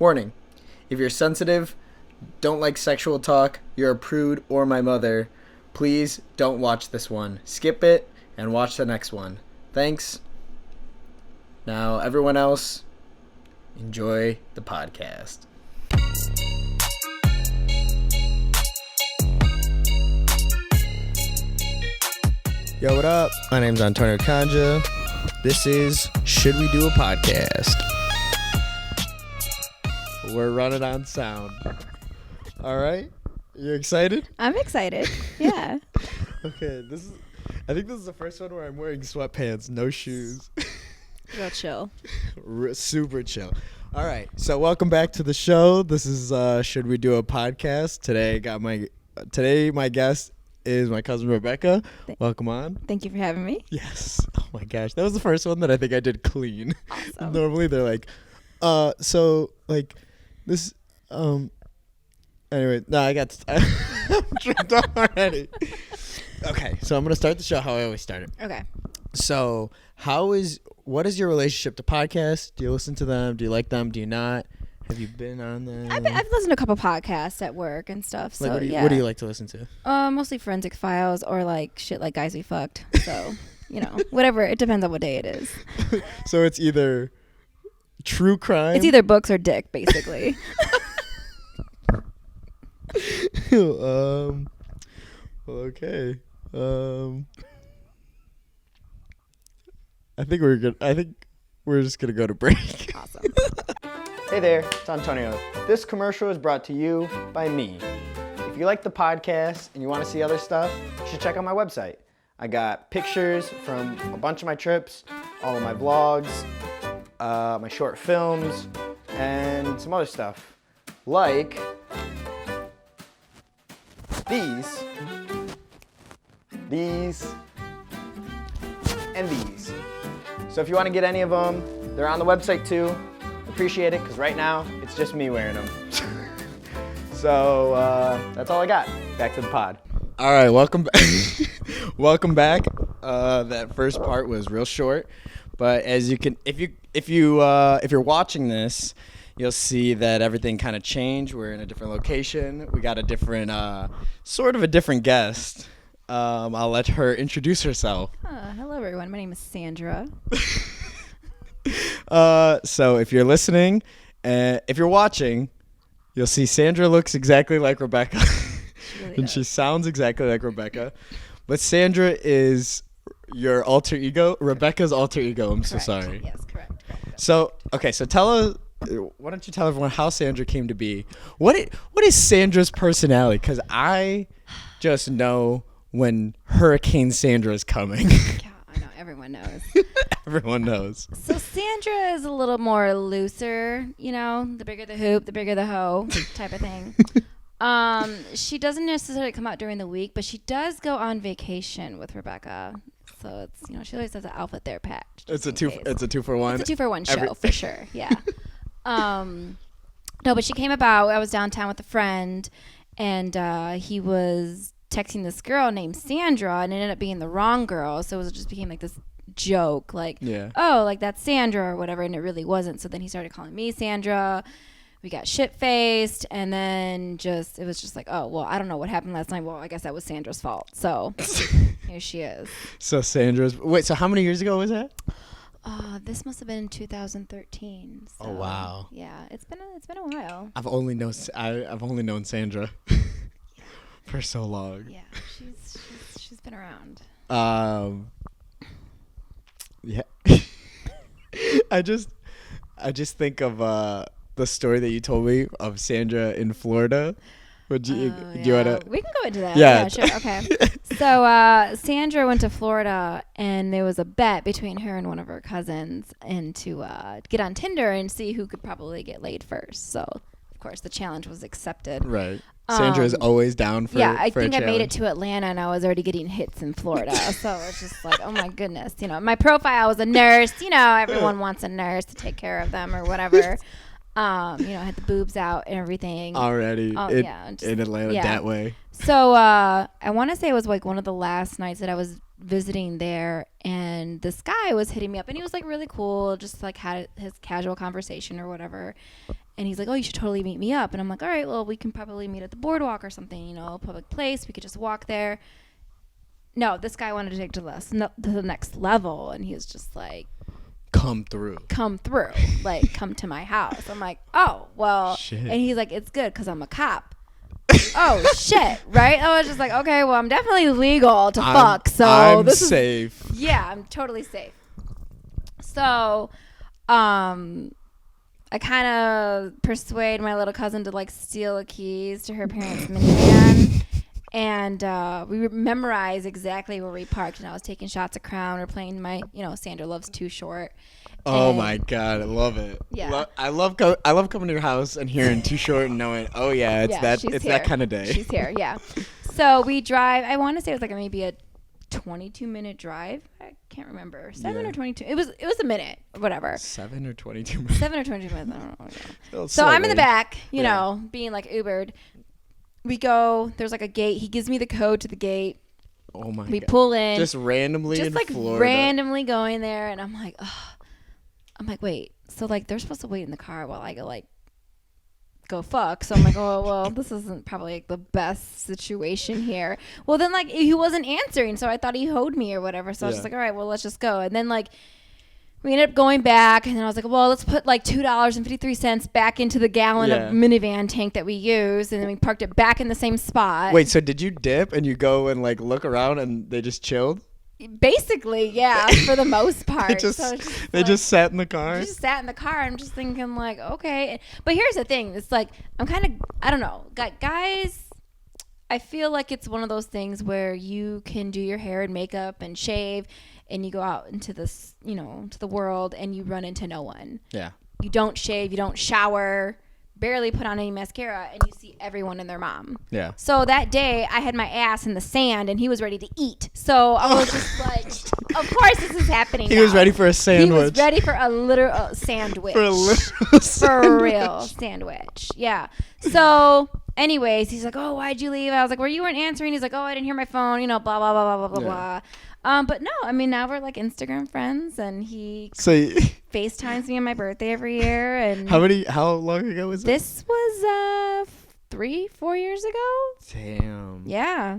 Warning, if you're sensitive, don't like sexual talk, you're a prude, or my mother, please don't watch this one. Skip it and watch the next one. Thanks. Now, everyone else, enjoy the podcast. Yo, what up? My name's Antonio Kanja. This is Should We Do a Podcast? We're running on sound. All right? You excited? I'm excited. Yeah. Okay, I think this is the first one where I'm wearing sweatpants, no shoes. Real chill. Super chill. All right, so welcome back to the show. This is Should We Do a Podcast? Today my guest is my cousin Rebecca. Welcome on. Thank you for having me. Yes. Oh my gosh, that was the first one that I think I did clean. Awesome. Normally they're like, this. Anyway, no, I'm tripped up already. Okay, so I'm gonna start the show how I always start it. Okay. So, what is your relationship to podcasts? Do you listen to them? Do you like them? Do you not? Have you been on them? I've listened to a couple podcasts at work and stuff. So what do you like to listen to? Mostly Forensic Files or like shit like Guys We Fucked. So, whatever. It depends on what day it is. So it's either true crime. It's either books or dick, basically. Okay. I think we're good. I think we're just gonna go to break. Awesome. Hey there, it's Antonio. This commercial is brought to you by me. If you like the podcast and you want to see other stuff, you should check out my website. I got pictures from a bunch of my trips, all of my vlogs, my short films, and some other stuff. Like these, and these. So if you want to get any of them, they're on the website too. Appreciate it, because right now it's just me wearing them. So that's all I got. Back to the pod. All right, welcome back. Welcome back. That first part was real short, but as you can, if you're watching this, you'll see that everything kind of changed. We're in a different location. We got a different, sort of a different guest. I'll let her introduce herself. Hello, everyone. My name is Sandra. So if you're listening, if you're watching, you'll see Sandra looks exactly like Rebecca. Really And she sounds exactly like Rebecca. But Sandra is your alter ego, Rebecca's alter ego. I'm so sorry. Yes, correct. So, okay, so why don't you tell everyone how Sandra came to be? What is Sandra's personality? Because I just know when Hurricane Sandra is coming. Yeah, I know. Everyone knows. Everyone knows. So Sandra is a little more looser, the bigger the hoop, the bigger the hoe type of thing. She doesn't necessarily come out during the week, but she does go on vacation with Rebecca. So it's, she always has an outfit there packed. It's a 2-for-1. It's a 2-for-1 show for sure. Yeah. No, but she came about. I was downtown with a friend, and he was texting this girl named Sandra, and it ended up being the wrong girl. So it just became like this joke, like, oh, like that's Sandra or whatever, and it really wasn't. So then he started calling me Sandra. We got shit-faced, and then it was just like, oh, well, I don't know what happened last night. Well, I guess that was Sandra's fault. So here she is. So so how many years ago was that? This must have been in 2013. So, oh wow. Yeah, it's been a while. I've only known Sandra for so long. Yeah, she's been around. Yeah. I just think of the story that you told me of Sandra in Florida. Do you wanna? We can go into that. Yeah. Yeah, sure. Okay. So Sandra went to Florida, and there was a bet between her and one of her cousins, and to get on Tinder and see who could probably get laid first. So of course the challenge was accepted. Right. Sandra is always down for. Yeah, I for think a I made it to Atlanta, and I was already getting hits in Florida. So it's just like, oh my goodness, my profile was a nurse. Everyone wants a nurse to take care of them or whatever. Had the boobs out and everything. Already in Atlanta that way. So I want to say it was like one of the last nights that I was visiting there, and this guy was hitting me up, and he was like really cool, just like had his casual conversation or whatever. And he's like, oh, you should totally meet me up. And I'm like, all right, well, we can probably meet at the boardwalk or something, a public place. We could just walk there. No, this guy wanted to take to the next level, and he was just like, come through, like come to my house. I'm like, oh, well. Shit. And he's like, it's good because I'm a cop. Oh shit, right? I was just like, okay, well, I'm definitely legal to fuck, so I'm safe. Yeah, I'm totally safe. So I kind of persuade my little cousin to like steal the keys to her parents' minivan, and we memorize exactly where we parked. And I was taking shots of Crown or playing my, Sandra Loves Too Short. Oh my God, I love it. Yeah, I love coming to your house and hearing Too Short and knowing, oh yeah, it's that kind of day. She's here, yeah. So we drive. I want to say it was like maybe a 22-minute drive. I can't remember. 7 or 22. It was a minute, whatever. 7 or 22 minutes. 7 or 22 minutes. I don't know. So I'm in the back, being like Ubered. We go. There's like a gate. He gives me the code to the gate. Oh my God. We pull in. Just randomly in Florida. Randomly going there, and I'm like, oh. I'm like, wait, so like they're supposed to wait in the car while I go fuck. So I'm like, oh, well, this isn't probably like the best situation here. Well, then like he wasn't answering, so I thought he hoed me or whatever. So I was just like, all right, well, let's just go. And then like we ended up going back, and then I was like, well, let's put like $2.53 back into the gallon of minivan tank that we used, and then we parked it back in the same spot. Wait, so did you dip and you go and like look around and they just chilled? Basically, yeah, for the most part. They just sat in the car? Just sat in the car. I'm just thinking like, okay. But here's the thing. It's like, I'm kind of, I don't know. Guys, I feel like it's one of those things where you can do your hair and makeup and shave, and you go out into this, to the world, and you run into no one. Yeah. You don't shave. You don't shower. Barely put on any mascara, and you see everyone and their mom. Yeah. So that day, I had my ass in the sand, and he was ready to eat. So I was just like, of course this is happening He was ready for a sandwich. He was ready for a literal sandwich. For a literal sandwich. For a real sandwich. Yeah. So anyways, he's like, oh, why'd you leave? I was like, well, you weren't answering. He's like, oh, I didn't hear my phone, blah, blah, blah, blah, blah, blah, blah. But no, I mean, now we're like Instagram friends, and he FaceTimes me on my birthday every year. And how long ago was this? This was 3-4 years ago. Damn. Yeah.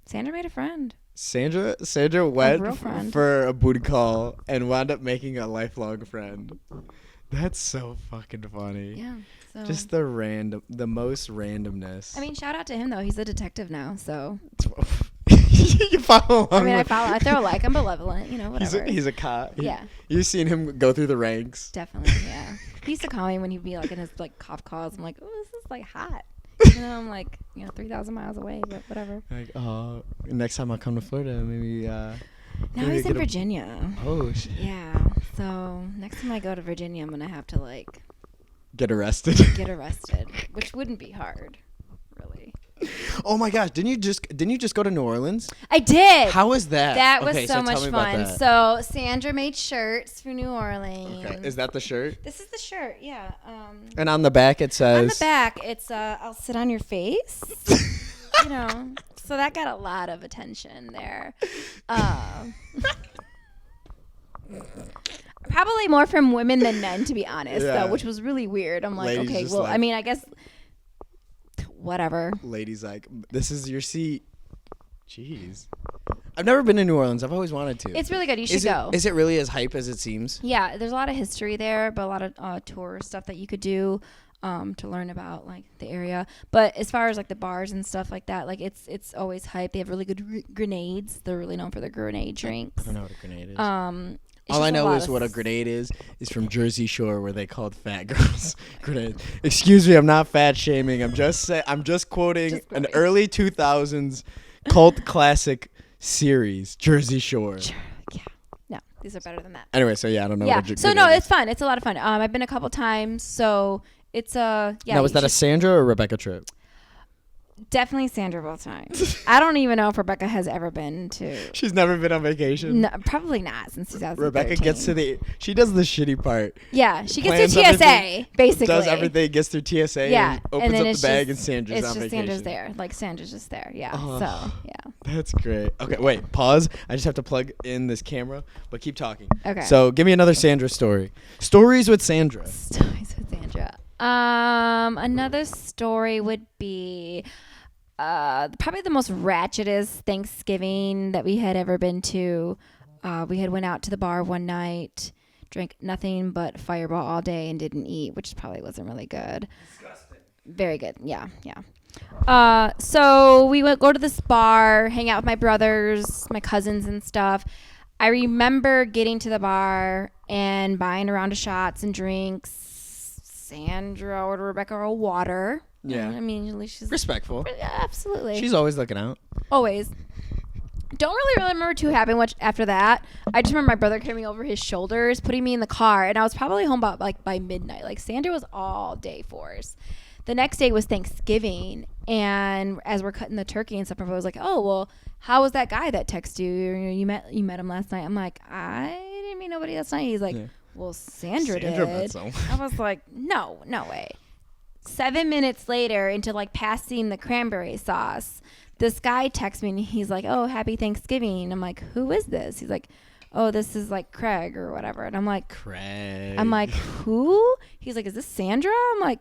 Sandra made a friend. Sandra went for a booty call and wound up making a lifelong friend. That's so fucking funny. Yeah. So. Just the most randomness. I mean, shout out to him though. He's a detective now, so. You follow along. I throw a like. I'm benevolent, whatever. He's a cop. Yeah. You've seen him go through the ranks. Definitely, yeah. He used to call me when he'd be like in his like cough calls. I'm like, oh, this is like hot. I'm like, 3,000 miles away, but whatever. Like, next time I come to Florida, maybe. Now he's in Virginia. Oh shit. Yeah. So next time I go to Virginia, I'm gonna have to like get arrested, which wouldn't be hard, really. Oh my gosh! Didn't you just go to New Orleans? I did. How was that? That was so much fun. So Sandra made shirts for New Orleans. Okay. Is that the shirt? This is the shirt. Yeah. And on the back it says. On the back it's I'll sit on your face. So that got a lot of attention there. Probably more from women than men, to be honest, though, which was really weird. I'm like, okay, well, I mean, I guess. Whatever. Ladies like, this is your seat. Jeez. I've never been to New Orleans. I've always wanted to. It's really good. You should go. Is it really as hype as it seems? Yeah, there's a lot of history there, but a lot of tour stuff that you could do to learn about like the area. But as far as like the bars and stuff like that, like it's always hype. They have really good grenades. They're really known for their grenade drinks. I don't know what a grenade is. All I know is what a grenade is from Jersey Shore, where they called fat girls grenades. Excuse me, I'm not fat shaming. I'm just quoting an early 2000s cult classic series, Jersey Shore. Yeah. No, these are better than that. Anyway, so yeah, I don't know. Yeah. So no, it's fun. It's a lot of fun. I've been a couple times, so it's yeah. Now, was that a Sandra or Rebecca trip? Definitely Sandra both times. I don't even know if Rebecca has ever been to. She's never been on vacation. No, probably not since 2013. Rebecca gets to she does the shitty part. Yeah, she gets Plans through TSA, everything, basically. Does everything, gets through TSA, Yeah, and opens then up the bag, just, and Sandra's on vacation. It's just Sandra's there. Like, Sandra's just there. Yeah, so, yeah. That's great. Okay, wait, pause. I just have to plug in this camera, but keep talking. Okay. So, give me another Sandra story. Stories with Sandra. Stories with Sandra. Another story would be probably the most ratchetest Thanksgiving that we had ever been to. We had went out to the bar one night, drank nothing but Fireball all day, and didn't eat, which probably wasn't really good. Disgusting. Very good. Yeah. So we would go to this bar, hang out with my brothers, my cousins and stuff. I remember getting to the bar and buying a round of shots and drinks. Sandra ordered Rebecca a water. Yeah. I mean, at least she's respectful. Yeah, absolutely. She's always looking out. Always. Don't really remember too happened much after that. I just remember my brother carrying me over his shoulders, putting me in the car, and I was probably home about like by midnight. Like Sandra was all day for us. The next day was Thanksgiving, and as we're cutting the turkey and stuff, my brother was like, "Oh, well, how was that guy that texted you? You met him last night." I'm like, "I didn't meet nobody last night." He's like, yeah. Well, Sandra did. Met someone. I was like, no way. 7 minutes later, into like passing the cranberry sauce, this guy texts me and he's like, "Oh, happy Thanksgiving." I'm like, "Who is this?" He's like, "Oh, this is like Craig or whatever." And I'm like, Craig. I'm like, "Who?" He's like, "Is this Sandra?" I'm like,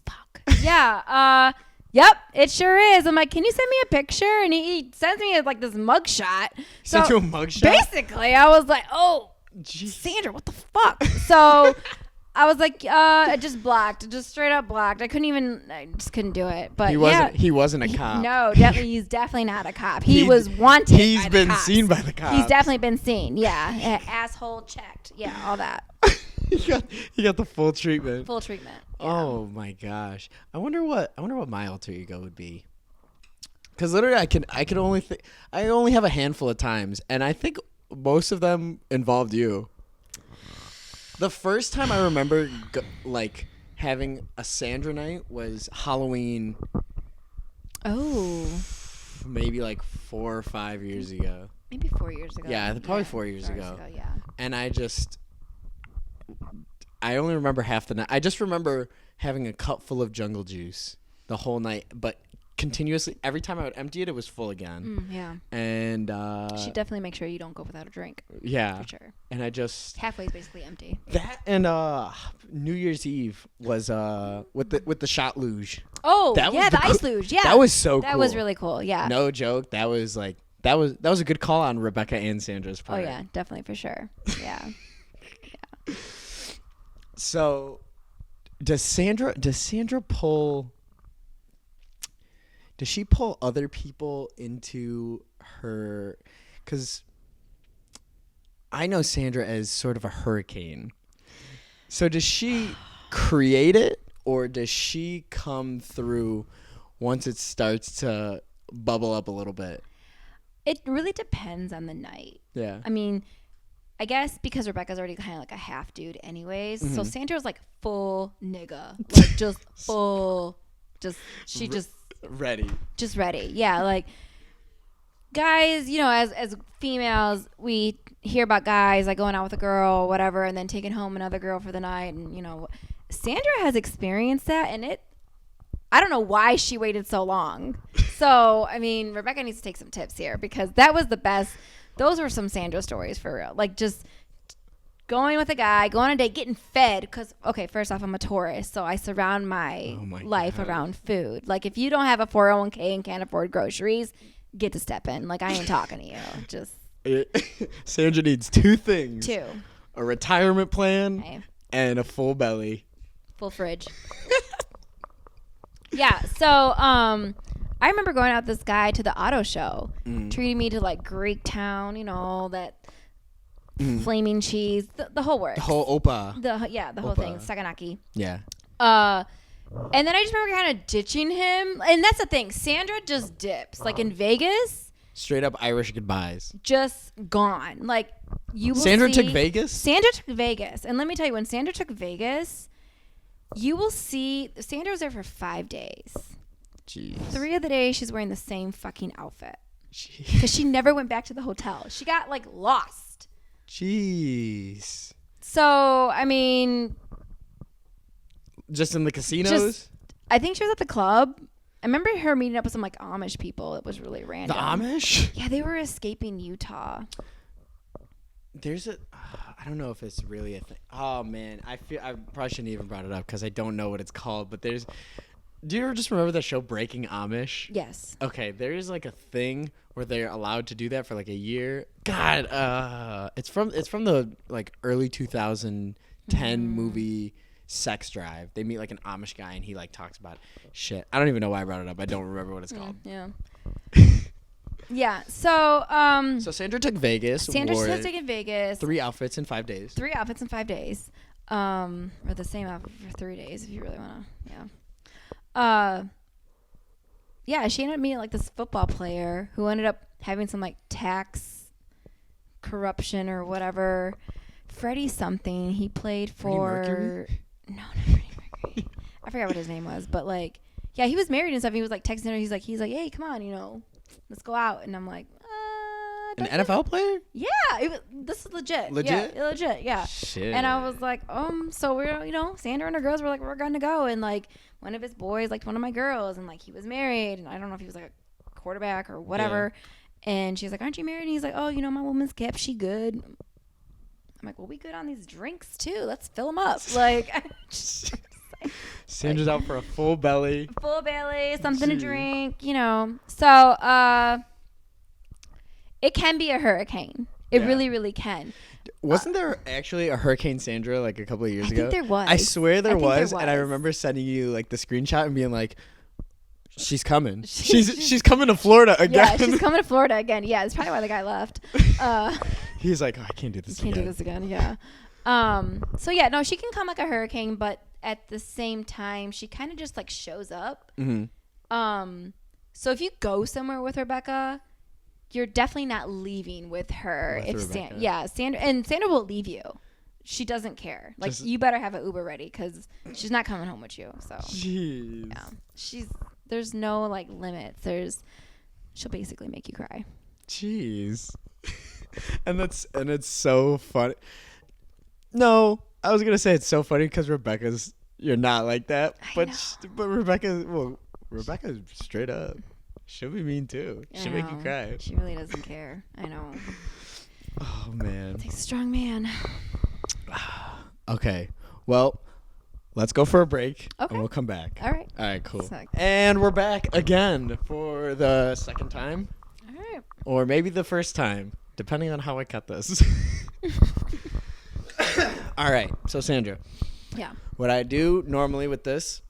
"Fuck." Yeah. Yep, it sure is. I'm like, "Can you send me a picture?" And he sends me like this mugshot. Sent you a mugshot? Basically, I was like, "Oh, jeez. Sandra, what the fuck?" So I was like, I just blocked, just straight up blocked. I just couldn't do it. But he wasn't a cop. No, he's definitely not a cop. He was wanted. He's been seen by the cops. He's definitely been seen. Yeah, asshole checked. Yeah, all that. he got the full treatment. Full treatment. Yeah. Oh my gosh. I wonder what my alter ego would be. Because literally, I only have a handful of times, and I think most of them involved you. The first time I remember having a Sandra night was Halloween. Oh. Maybe like 4 or 5 years ago. Maybe 4 years ago. Yeah, probably 4 years ago. Yeah. And I only remember half the night. I just remember having a cup full of jungle juice the whole night, but continuously, every time I would empty it, it was full again. Yeah. And you should definitely make sure you don't go without a drink. Yeah. For sure. And I just halfway is basically empty. That and New Year's Eve was with the shot luge. Oh, the ice luge. Yeah. That was so cool. That was really cool. Yeah. No joke. That was a good call on Rebecca and Sandra's part. Oh yeah, definitely for sure. Yeah. Yeah. So, does Sandra pull? Does she pull other people into her? Because I know Sandra as sort of a hurricane. So does she create it, or does she come through once it starts to bubble up a little bit? It really depends on the night. Yeah. I mean, I guess because Rebecca's already kind of like a half dude anyways. Mm-hmm. So Sandra's like full nigga. Like just full, ready. Just ready. Yeah. Like guys, as females, we hear about guys like going out with a girl or whatever and then taking home another girl for the night. And, Sandra has experienced that, and I don't know why she waited so long. So, I mean, Rebecca needs to take some tips here because that was the best. Those were some Sandra stories for real. Like just going with a guy, going on a date, getting fed. Because, okay, first off, I'm a tourist, so I surround my life around food. Like if you don't have a 401k and can't afford groceries, get to step in. Like I ain't talking to you. Just Sandra needs 2 things. 2. A retirement plan and a full belly. Full fridge. Yeah, so I remember going out with this guy to the auto show, treating me to like Greek Town, that flaming cheese, the whole works. The whole opa. The whole thing, Saganaki. Yeah. And then I just remember kind of ditching him, and that's the thing. Sandra just dips, like in Vegas. Straight up Irish goodbyes. Just gone. Like you will Sandra took Vegas? Sandra took Vegas, and let me tell you, when Sandra took Vegas, you will see Sandra was there for 5 days. Jeez. 3 of the days she's wearing the same fucking outfit. Jeez. Because she never went back to the hotel. She got like lost. Jeez. So, I mean, Just in the casinos? I think she was at the club. I remember her meeting up with some like Amish people. It was really random. The Amish? Yeah, they were escaping Utah. There's a, I don't know if it's really a thing. Oh man, I probably shouldn't even brought it up because I don't know what it's called. But do you ever just remember that show Breaking Amish? Yes. Okay, there's like a thing where they're allowed to do that for like a year. God, it's from the like early 2010 movie Sex Drive. They meet like an Amish guy and he like talks about shit. I don't even know why I brought it up. I don't remember what it's called. Yeah. Yeah. So So Sandra took Vegas. Sandra wore still taking Vegas. 3 outfits in 5 days. 3 outfits in 5 days. Or the same outfit for 3 days if you really want to. Yeah. Yeah, she ended up meeting like this football player who ended up having some like tax corruption or whatever. Freddie something. He played for Mercury? No, not Freddie Mercury. I forgot what his name was, but like, yeah, he was married and stuff. He was like texting her. He's like, hey, come on, let's go out. And I'm like, An NFL player? yeah, this is legit. Legit? Yeah, legit. Yeah. Shit. And I was like, so we're, Sandra and her girls were like, we're gonna go, and like one of his boys liked one of my girls, and like he was married, and I don't know if he was like a quarterback or whatever. Yeah. And she's like, aren't you married? And he's like, oh, my woman's kept, she good. I'm like, well, we good on these drinks too. Let's fill them up. Like, Sandra's out for a full belly. Full belly, something to drink, So, it can be a hurricane. It really, really can. Wasn't there actually a Hurricane Sandra like a couple of years ago? I think there was. I swear there was, and I was. remember sending you like the screenshot and being like, she's coming. She's coming to Florida again. Yeah, she's coming to Florida again. Yeah, it's probably why the guy left. He's like, I can't do this again. Can't do this again, yeah. So yeah, no, she can come like a hurricane, but at the same time, she kind of just like shows up. Mm-hmm. So if you go somewhere with Rebecca, you're definitely not leaving with her. Sandra will leave you. She doesn't care. Like, you better have an Uber ready because she's not coming home with you. So, jeez. Yeah, there's no like limits. She'll basically make you cry. Jeez. and it's so funny. No, I was gonna say it's so funny because you're not like that, but Rebecca's straight up. She'll be mean too. She'll make you cry. She really doesn't care. I know. Oh man. It takes a strong man. Okay. Well, let's go for a break. Okay. And we'll come back. All right. All right, cool. Sick. And we're back again for the second time. All right. Or maybe the first time, depending on how I cut this. All right. So, Sandra. Yeah. What I do normally with this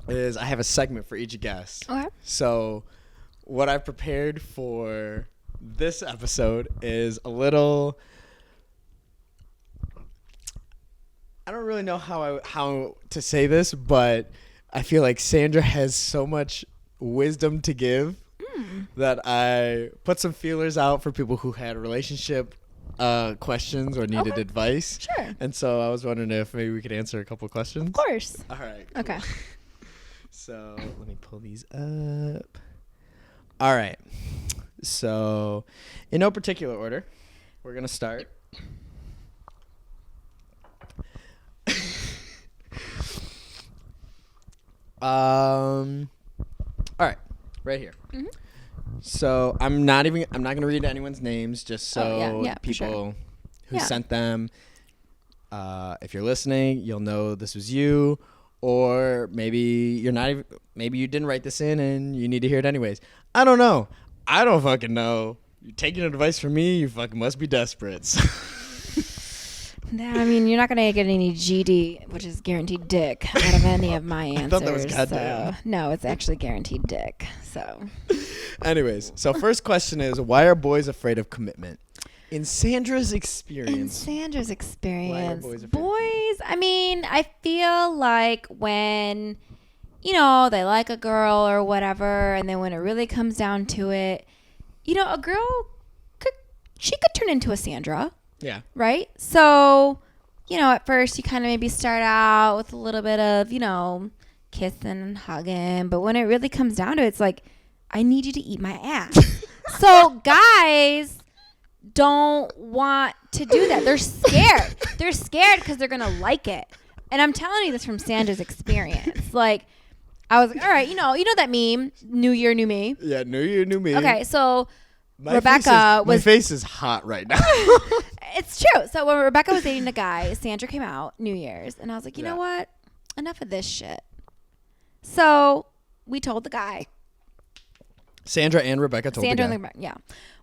is I have a segment for each guest. Okay. So, what I've prepared for this episode is a little... I don't really know how to say this, but I feel like Sandra has so much wisdom to give that I put some feelers out for people who had relationship questions or needed advice. Sure. And so I was wondering if maybe we could answer a couple questions. Of course. All right. Cool. Okay. So let me pull these up. All right. So in no particular order, we're going to start. All right, right here. Mm-hmm. So I'm not going to read anyone's names just so people who sent them, if you're listening, you'll know this was you, or maybe maybe you didn't write this in and you need to hear it anyways. I don't know. I don't fucking know. You're taking advice from me, you fucking must be desperate. I mean, you're not going to get any GD, which is guaranteed dick, out of any of my answers. I thought that was goddamn. So, no, it's actually guaranteed dick. So, anyways, so first question is, why are boys afraid of commitment? In Sandra's experience. Why are boys afraid? Boys, I mean, I feel like when, they like a girl or whatever, and then when it really comes down to it, a girl could turn into a Sandra. Yeah. Right? So, at first you kind of maybe start out with a little bit of, kissing and hugging. But when it really comes down to it, it's like, I need you to eat my ass. So guys don't want to do that. They're scared. They're scared because they're going to like it. And I'm telling you this from Sandra's experience. Like, I was like, all right, you know that meme, New Year, New Me. Yeah, New Year, New Me. Okay, so My Rebecca my face is hot right now. It's true. So when Rebecca was dating a guy, Sandra came out New Year's, and I was like, you know what? Enough of this shit. So we told the guy. Sandra and Rebecca told the guy. And Rebecca, yeah.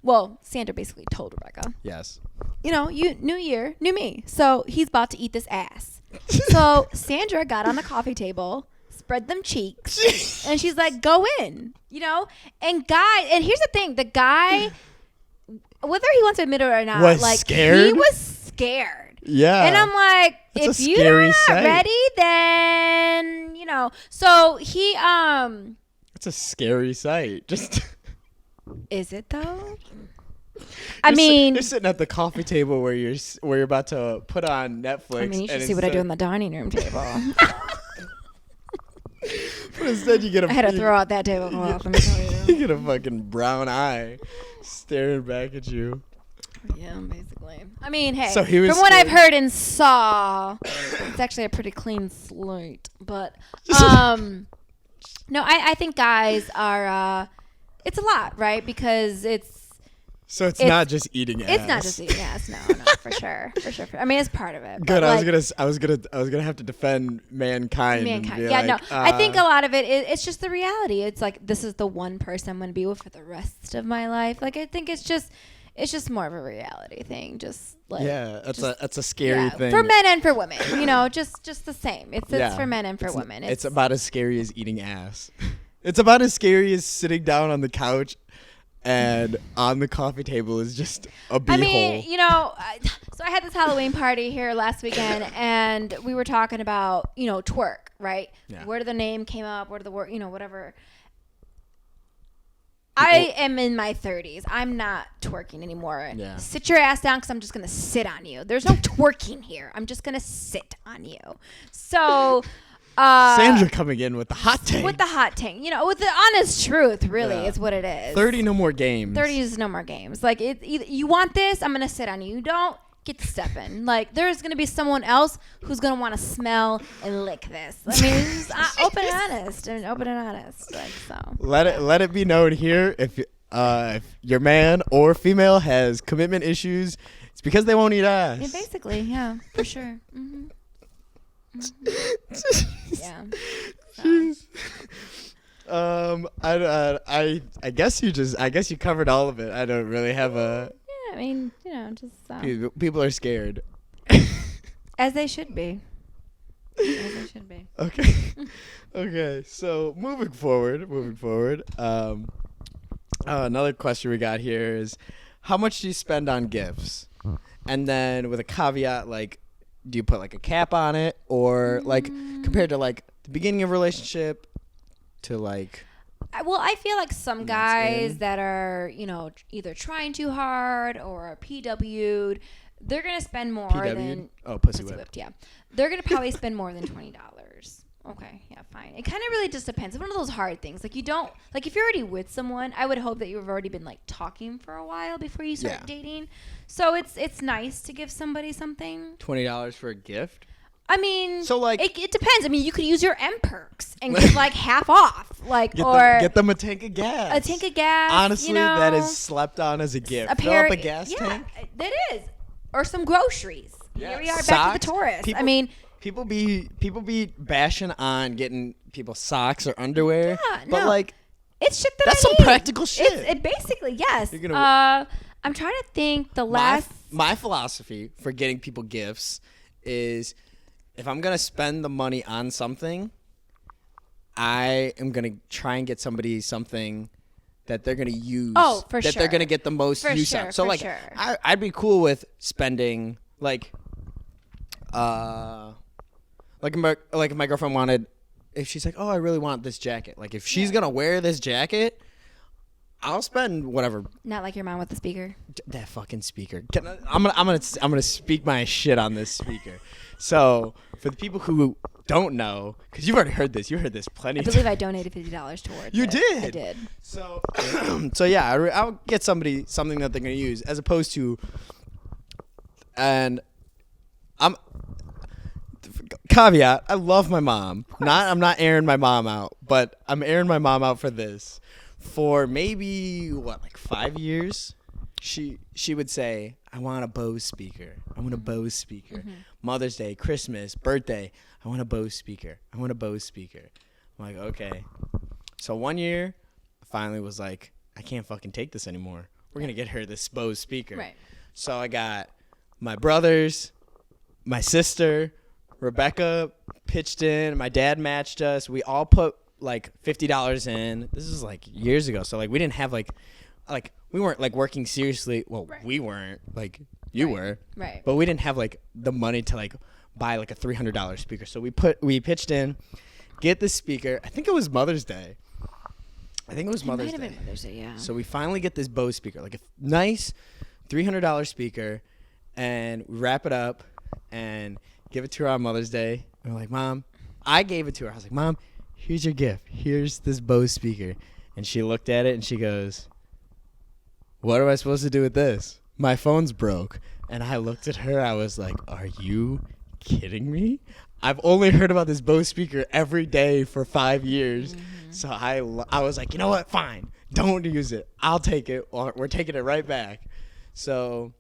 Well, Sandra basically told Rebecca. Yes. You know, New Year, new me. So he's about to eat this ass. So Sandra got on the coffee table, spread them cheeks, and she's like, go in, you know? And here's the thing, the guy, whether he wants to admit it or not, was like, scared? he was scared. Yeah. And I'm like, That's if a you're scary not sight. ready, then, you know. So he, It's a scary sight. Just is it though? I mean, you're sitting at the coffee table where you're about to put on Netflix. I mean, you should and see what I do on the dining room table. But instead, you get I had to throw out that tablecloth. Let me tell you. You get a fucking brown eye staring back at you. Yeah, basically. I mean, hey, So he was from what I've scared. heard and saw, it's actually a pretty clean slate. But no, I think guys are. It's a lot, right? Because So it's not just eating ass. it's not just eating ass. No, for sure. I mean, it's part of it. Good. But, I was gonna have to defend mankind. and be Yeah, no. like, I think a lot of it's just the reality. It's like, this is the one person I'm going to be with for the rest of my life. Like, I think it's just more of a reality thing. Just like, that's a scary thing for men and for women. You know, just the same. It's for men and for women. It's about as scary as eating ass. It's about as scary as sitting down on the couch and on the coffee table is just a beehole. I mean, you know, so I had this Halloween party here last weekend, and we were talking about, you know, twerk, right? Yeah. Where the name came up, where the word, you know, whatever. I am in my 30s. I'm not twerking anymore. Yeah. Sit your ass down because I'm just going to sit on you. There's no twerking here. I'm just going to sit on you. So... Sandra coming in with the hot take. With the hot take. You know, with the honest truth, really, is what it is. 30 no more games. 30 is no more games. Like, you want this, I'm going to sit on you. You don't, get to step in. Like, there's going to be someone else who's going to want to smell and lick this. I mean, it's just open and honest. Like, so. Let it be known here, if your man or female has commitment issues, it's because they won't eat ass. Yeah, basically, yeah, for sure. Mm-hmm. Yeah. So. I guess you covered all of it. I don't really have a. Yeah, I mean, you know, just people are scared. as they should be. Okay. Okay. So moving forward. Another question we got here is, how much do you spend on gifts? And then with a caveat, like, do you put like a cap on it, or like compared to like the beginning of a relationship to like? Well, I feel like some guys that are, you know, either trying too hard or are PW'd, they're gonna spend more than pussy whipped. Yeah, they're gonna probably spend more than $20. Okay, yeah, fine. It kind of really just depends. It's one of those hard things. Like, you don't, like, if you're already with someone, I would hope that you've already been, like, talking for a while before you start dating. So it's nice to give somebody something. $20 for a gift? I mean, so like it depends. I mean, you could use your M perks and get like half off, like get them a tank of gas. A tank of gas. Honestly, you know, that is slept on as a gift. Fill up a gas tank. That is, or some groceries. Yeah. Here we are, Socks. back to the tourist. I mean, people be bashing on getting people socks or underwear, but like it's shit that's I some need. practical shit. It basically, yes. You're gonna, I'm trying to think. The last my philosophy for getting people gifts is, if I'm going to spend the money on something, I am going to try and get somebody something that they're going to use. Oh, for that sure. they're going to get the most use out. So, like, I'd be cool with spending, like if my girlfriend wanted, if she's like, oh, I really want this jacket. Like, if she's going to wear this jacket, I'll spend whatever. Not like your mom with the speaker. That fucking speaker. I'm gonna speak my shit on this speaker. So for the people who don't know, because you've already heard this, you heard this plenty. I believe I donated $50 towards You it. did? I did. So, so yeah, I'll get somebody something that they're gonna use, as opposed to, and I'm caveat. I love my mom. I'm not airing my mom out, but I'm airing my mom out for this. For maybe like 5 years, she would say, "I want a Bose speaker. I want a Bose speaker. Mm-hmm. Mother's Day, Christmas, birthday. I want a Bose speaker. I want a Bose speaker." I'm like, okay. So one year, I finally was like, I can't fucking take this anymore. We're gonna get her this Bose speaker. Right. So I got my brothers, my sister, Rebecca pitched in. My dad matched us. We all put like $50 in. This is like years ago. So like we didn't have like we weren't like working seriously. Well, Right. we weren't, like you were. Right. But we didn't have like the money to like buy like a $300 speaker. So we pitched in, get this speaker. I think it was Mother's Day. It Mother's might Day. have been Mother's Day, yeah. So we finally get this Bose speaker, like a nice $300 speaker, and we wrap it up and give it to her on Mother's Day. And we're like, Mom, I gave it to her. I was like, Mom, here's your gift. Here's this Bose speaker. And she looked at it and she goes, what am I supposed to do with this? My phone's broke. And I looked at her. I was like, are you kidding me? I've only heard about this Bose speaker every day for 5 years. Mm-hmm. So I was like, you know what? Fine. Don't use it. I'll take it. Or we're taking it right back. So,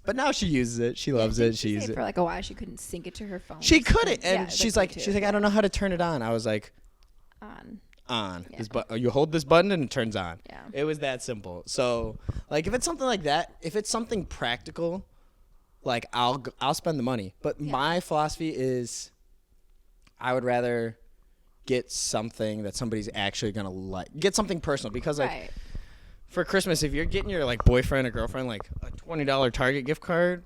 but now she uses it. She loves it. She uses it. For like a while, she couldn't sync it to her phone. She couldn't. And Yeah, she's that's like, me too. I don't know how to turn it on. I was like, On. on. Yeah. You hold this button and it turns on. Yeah. It was that simple. So, like, if it's something like that, if it's something practical, like I'll spend the money. But my philosophy is, I would rather get something that somebody's actually gonna like. Get something personal, because like Right. for Christmas, if you're getting your like boyfriend or girlfriend like a $20 Target gift card,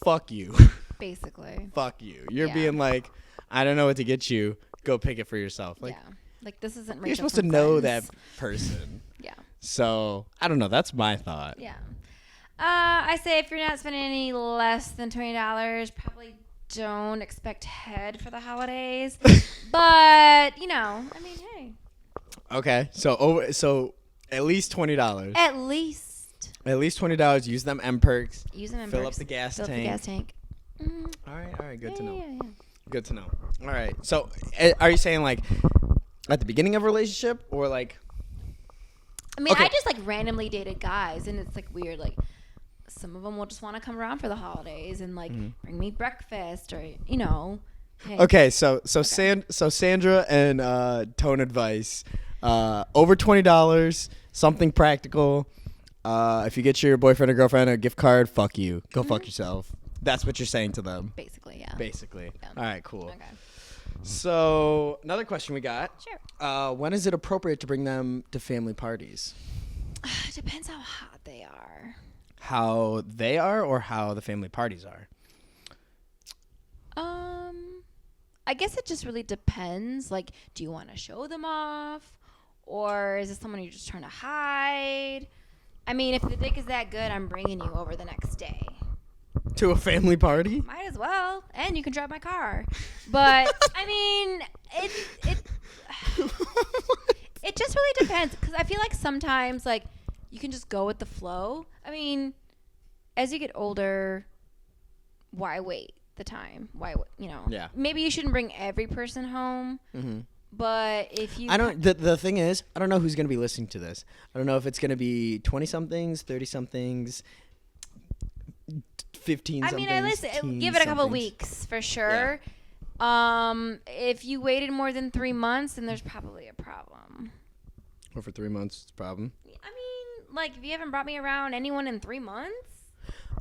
fuck you. Basically. Fuck you. You're Yeah. being like, I don't know what to get you. Go pick it for yourself. Like, yeah. Like this isn't. you're Rachel supposed to from know Friends. that person. Yeah. So I don't know. That's my thought. Yeah. I say if you're not spending any less than $20, probably don't expect head for the holidays. But you know, I mean, hey. Okay. So at least $20. At least At least $20. Use them M perks. use them in Fill up perks. the gas Fill up tank. the gas tank. Mm, All right. Good to know. yeah. Good to know. All right. So are you saying like at the beginning of a relationship, or like? I mean, Okay. I just like randomly dated guys, and it's like weird. Like some of them will just want to come around for the holidays and like bring me breakfast, or you know. Hey, Okay. So Sandra and Tone Advice, over $20, something practical. If you get your boyfriend or girlfriend a gift card, fuck you. Go fuck yourself. That's what you're saying to them. basically, yeah. Basically. Yeah. All right, cool. Okay. So another question we got. Sure. When is it appropriate to bring them to family parties? It depends how hot they are. How they are, or how the family parties are? I guess it just really depends. Like, do you want to show them off, or is it someone you're just trying to hide? I mean, if the dick is that good, I'm bringing you over the next day. To a family party? Might as well, and you can drive my car. But I mean, it just really depends, because I feel like sometimes like you can just go with the flow. I mean, as you get older, why wait the time? Why you know? Yeah. Maybe you shouldn't bring every person home. Mm-hmm. But if you, I don't. The thing is, I don't know who's gonna be listening to this. I don't know if it's gonna be 20-somethings, 30-somethings, 15. I mean, I listen. Give it a couple weeks for sure. If you waited more than 3 months, then there's probably a problem. Or for 3 months, it's a problem. I mean, like, if you haven't brought me around anyone in 3 months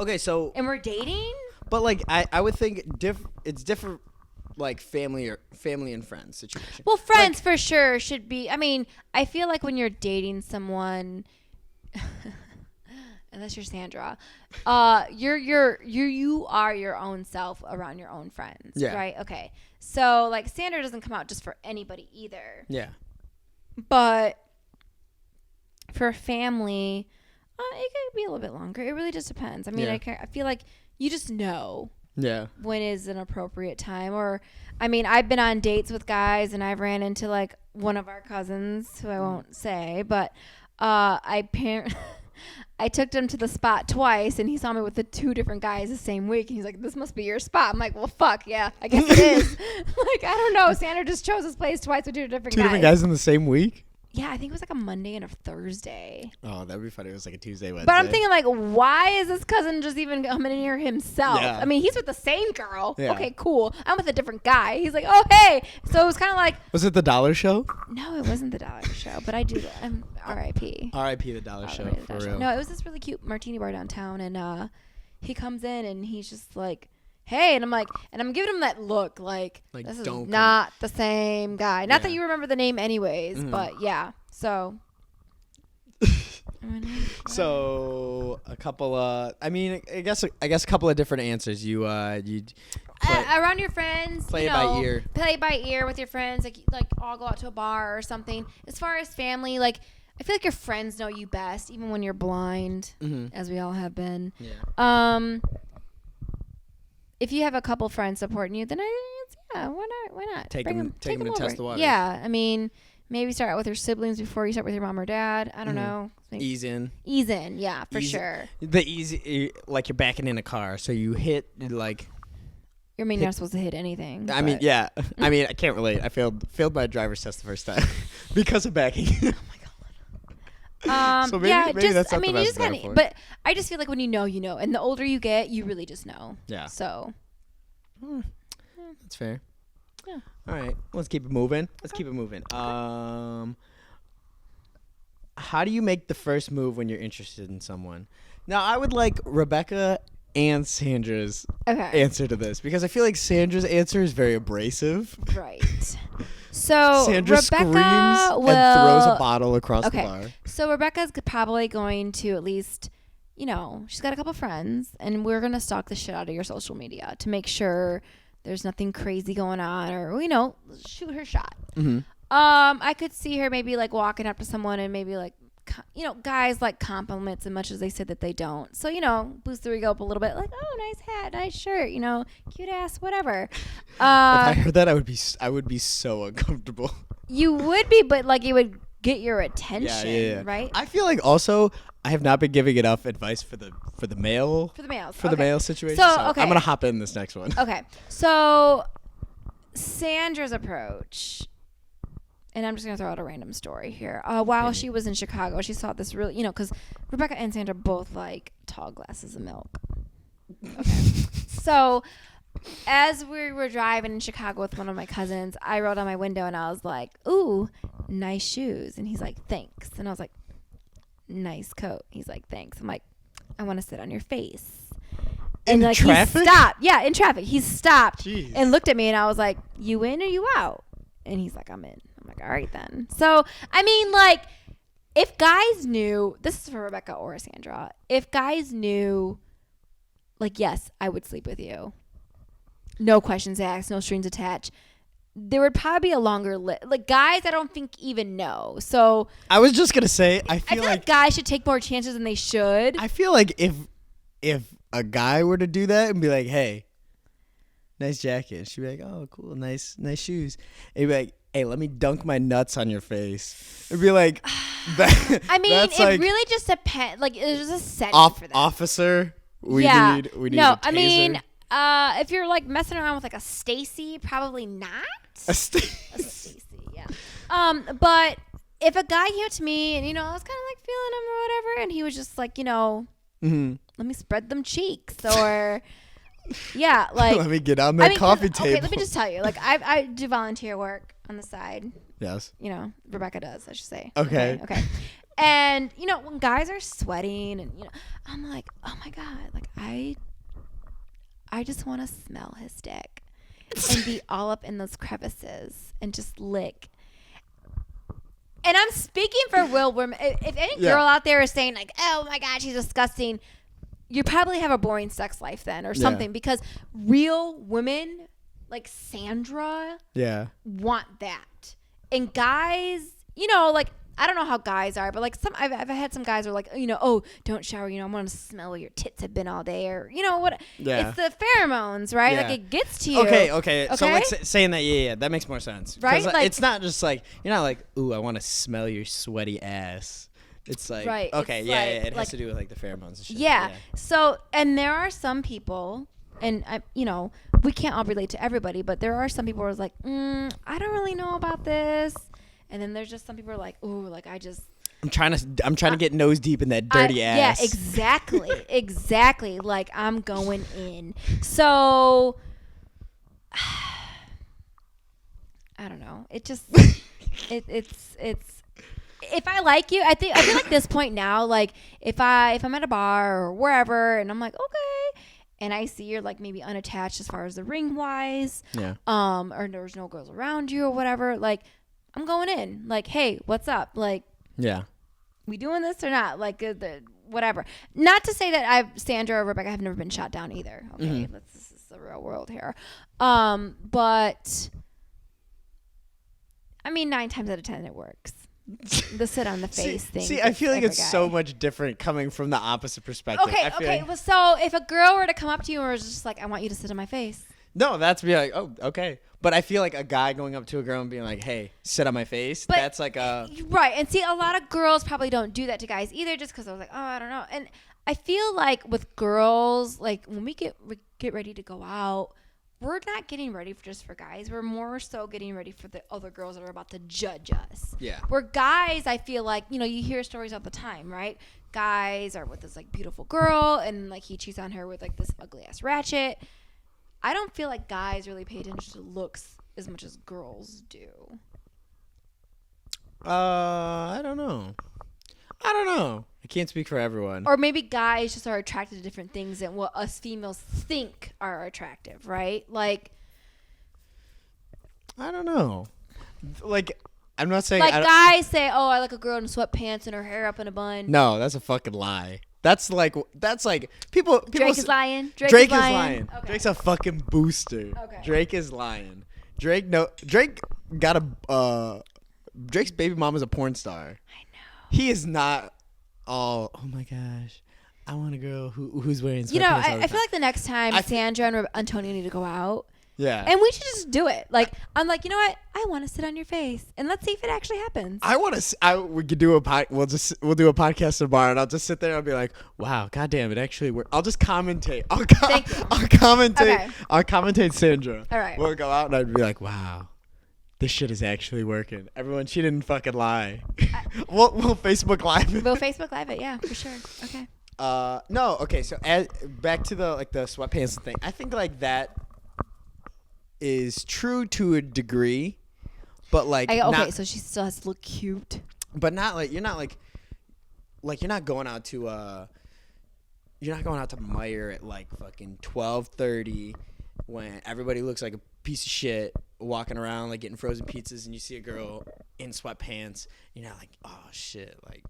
Okay, so and we're dating, but like I would think it's different, like family and friends situation. well, friends for sure should be. I mean, I feel like when you're dating someone, unless you're Sandra, you are your own self around your own friends, Yeah. right? Okay, so like Sandra doesn't come out just for anybody either, Yeah. but for a family, it could be a little bit longer. It really just depends. I mean, Yeah. I feel like you just know. Yeah. when is an appropriate time. Or, I mean, I've been on dates with guys and I've ran into like one of our cousins who I won't say, but I took him to the spot twice and he saw me with the 2 different guys the same week. And he's like, this must be your spot. I'm like, well, fuck, yeah, I guess it is. Like, I don't know. Sandra just chose his place twice with 2 different guys. 2 different guys in the same week? Yeah, I think it was like a Monday and a Thursday. Oh, that'd be funny. It was like a Tuesday, Wednesday. But I'm thinking, like, why is this cousin just even coming in here himself? Yeah. I mean, he's with the same girl. Yeah. Okay, cool. I'm with a different guy. He's like, oh, hey. So it was kind of like. Was it the Dollar Show? No, it wasn't the Dollar Show. But I do. I'm R.I.P. R.I.P. the Dollar Show, for real. No, it was this really cute martini bar downtown. And he comes in and he's just like, hey. And I'm like, and I'm giving him that look like this is not the same guy. Not that you remember the name anyways, but yeah. So. So a couple I guess a couple of different answers. You around your friends, play it by ear. Play it by ear with your friends, like all go out to a bar or something. As far as family, like I feel like your friends know you best, even when you're blind, as we all have been. Yeah. If you have a couple friends supporting you, then why not? Take them to over. test the waters. Yeah, I mean, maybe start out with your siblings before you start with your mom or dad. I don't know. Maybe. Ease in, yeah, for sure. The easy, like you're backing in a car, so you hit like. You're not supposed to hit anything. I mean, yeah. I mean, I can't relate. I failed my driver's test the first time because of backing. Oh my god. So maybe that's not the best metaphor. But I just feel like when you know, and the older you get, you really just know. Yeah. So. That's fair. Yeah. All right. Let's keep it moving. How do you make the first move when you're interested in someone? Now, I would like Rebecca and Sandra's answer to this because I feel like Sandra's answer is very abrasive. Right. So Sandra Rebecca screams and throws a bottle across the bar. So Rebecca's probably going to at least, she's got a couple friends, and we're going to stalk the shit out of your social media to make sure there's nothing crazy going on, or, shoot her shot. Mm-hmm. I could see her maybe like walking up to someone and maybe like, guys like compliments as much as they said that they don't. So, boost their ego up a little bit, like, oh, nice hat, nice shirt, cute ass, whatever. If I heard that, I would be so uncomfortable. You would be, but like it would get your attention, right? I feel like also I have not been giving enough advice for the male the male situation. So I'm gonna hop in this next one. Okay, so Sandra's approach. And I'm just going to throw out a random story here. While she was in Chicago, she saw this really, because Rebecca and Sandra both like tall glasses of milk. Okay. So as we were driving in Chicago with one of my cousins, I rolled down my window and I was like, ooh, nice shoes. And he's like, thanks. And I was like, nice coat. He's like, thanks. I'm like, I want to sit on your face. And in like traffic? He stopped. Yeah, in traffic. He stopped Jeez. And looked at me and I was like, you in or you out? And he's like, I'm in. I'm like, all right then. So, I mean, like, if guys knew, this is for Rebecca or Sandra, if guys knew, like, yes, I would sleep with you, no questions asked, no strings attached, there would probably be a longer list. Like, guys, I don't think even know. So, I was just going to say, I feel like guys should take more chances than they should. I feel like if a guy were to do that and be like, hey, nice jacket. She'd be like, oh, cool, nice shoes. And he'd be like, hey, let me dunk my nuts on your face. It'd be like, I mean, it like, really just depends. Like, there's a setting for that. Officer, we need no, a taser. I mean, if you're like messing around with like a Stacy, probably not. A Stacy, yeah. But if a guy came up to me and, I was kind of like feeling him or whatever, and he was just like, let me spread them cheeks or... Yeah, like let me get on that coffee table. Okay, let me just tell you. Like I do volunteer work on the side. Yes. Rebecca does, I should say. Okay. And when guys are sweating and I'm like, oh my god, like I just want to smell his dick and be all up in those crevices and just lick. And I'm speaking for Will. If any girl out there is saying like, oh my god, she's disgusting, you probably have a boring sex life then or something because real women like Sandra want that. And guys, like I don't know how guys are, but like I've had some guys who are like, oh, don't shower, I want to smell where your tits have been all day, or what? Yeah. It's the pheromones, right? Yeah. Like it gets to you. Okay. So like saying that, yeah, that makes more sense, right? Like, Like, it's not just like you're not like, ooh, I want to smell your sweaty ass. It's like, right. Okay, it's yeah, like, it has to do with like the pheromones and shit. Yeah. So, and there are some people, and we can't all relate to everybody, but there are some people who are like, I don't really know about this. And then there's just some people who are like, ooh, like I'm trying to get nose deep in that dirty ass. Yeah, exactly. Like I'm going in. So I don't know. It just it's if I like you, I feel like this point now, like if I'm at a bar or wherever and I'm like, okay, and I see you're like maybe unattached as far as the ring wise, Yeah. or there's no girls around you or whatever, like I'm going in. Like, hey, what's up? Like, Yeah. we doing this or not? Like, whatever. Not to say that Sandra or Rebecca have never been shot down either. Okay, this is the real world here. But I mean, 9 times out of 10 it works. The sit on the face thing. See, I feel like it's guy. so much different coming from the opposite perspective. Okay. Well, so if a girl were to come up to you and was just like, "I want you to sit on my face," No, that's be like, oh, okay. But I feel like a guy going up to a girl and being like, hey, sit on my face. But that's like a... Right. And see, a lot of girls probably don't do that to guys either, just because I was like, oh, I don't know. And I feel like with girls, like when we get ready to go out, we're not getting ready just for guys. We're more so getting ready for the other girls that are about to judge us. Yeah. Where guys, I feel like, you hear stories all the time, right? Guys are with this like beautiful girl and like he cheats on her with like this ugly ass ratchet. I don't feel like guys really pay attention to looks as much as girls do. I don't know. I can't speak for everyone. Or maybe guys just are attracted to different things than what us females think are attractive, right? Like, I don't know. Like, I'm not saying... Like guys say, oh, I like a girl in sweatpants and her hair up in a bun. No, that's a fucking lie. That's like people. Drake is lying. Drake is lying. Okay. Drake's a fucking booster. Okay. Drake is lying. Drake got a Drake's baby mama's a porn star. I know. He is not all. Oh my gosh, I want a girl who's wearing sweatpants. I feel like the next time Sandra and Antonio need to go out. Yeah. And we should just do it. Like, I'm like, you know what? I want to sit on your face, and let's see if it actually happens. We could do we'll do a podcast tomorrow, and I'll just sit there and I'll be like, wow, goddamn, it actually worked. I'll just commentate. I'll commentate. Okay. I'll commentate Sandra. All right. We'll go out and I'd be like, wow, this shit is actually working. Everyone, she didn't fucking lie. We'll Facebook Live it. We'll Facebook Live it, yeah, for sure. Okay. No, okay. So back to the sweatpants thing. I think like that is true to a degree, but like so she still has to look cute, but not like you're not going out to Meijer at like fucking 12:30 when everybody looks like a piece of shit walking around like getting frozen pizzas, and you see a girl in sweatpants, you're not like, oh shit, like